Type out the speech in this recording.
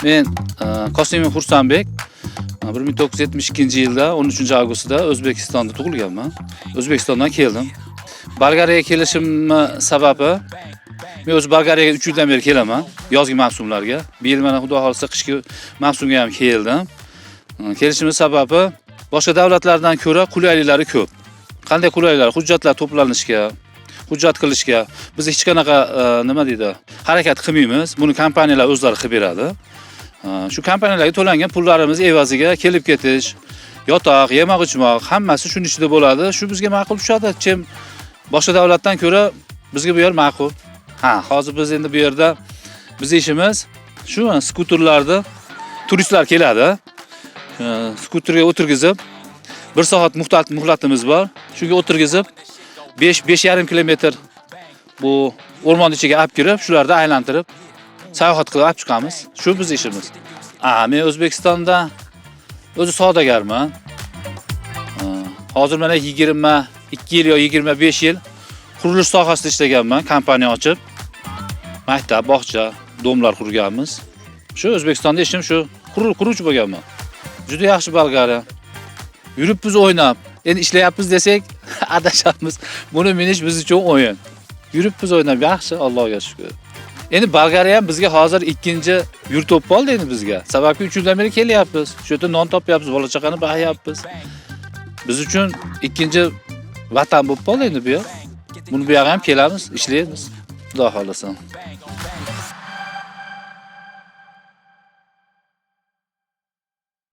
Men Qosimov Xursandbek 1972-yilda 13-avgustda O'zbekistonda tug'ilganman. O'zbekistondan keldim. Bolgariyaga kelishimning sababi men o'z Bolgariyaga 3 yildan beri kelaman, yozgi mavsumlarga. Bu yil mana Xudo xolisa qishki mavsumga ham keldim. Kelishimning sababi boshqa davlatlardan ko'ra qulayliklari ko'p. Qanday qulayliklar? Hujjatlar to'planishga, hujjat qilishga biz hech qanaqa nima deydi, harakat qilmaymiz. Buni kompaniyalar o'zlari qilib beradi. Shu kompaniyalarga to'langan pullarimiz evaziga kelib ketish, yotoq, yemoq-ichmoq hammasi shuning ichida bo'ladi. Shu bizga ma'qul tushadi. Chem boshqa davlatdan ko'ra bizga bu yer ma'qul. Hozir biz endi bu yerda biz ishimiz shu skuterlarda turistlar keladi. Skuterga o'tirgizib 1 soat muhlatimiz bor. Shunga o'tirgizib 5,5 kilometr bu o'rmon ichiga olib kirib, shularda aylantirib sayohat qilib olib chiqamiz. Shu biz ishimiz. Men O'zbekistonda o'zi savdogarman. Hozir mana 22 yil yo 25 yil qurilish sohasida ishlaganman, kompaniya ochib. Maktab, bog'cha, domlar qurganmiz. Shu O'zbekistonda ishim shu, quruvchi bo'lganman. Juda yaxshi Bolgariya. Yuribmiz o'ynab, endi ishlayapmiz desak adashamiz. Buni minish biz uchun o'yin. Yuribmiz o'ynab yaxshi, Allohga shukr. Endi Bolgariya ham bizga hozir ikkinchi yurt bo'lib qoldi endi bizga. Sababki 3 yildan beri kelyapmiz. Shu yerda non topyapmiz, bola chaqani boqyapmiz. Biz uchun ikkinchi vatan bo'lib qoldi endi bu yer. Buni bu yerga ham kelamiz, ishlaymiz. Xudo xolasa.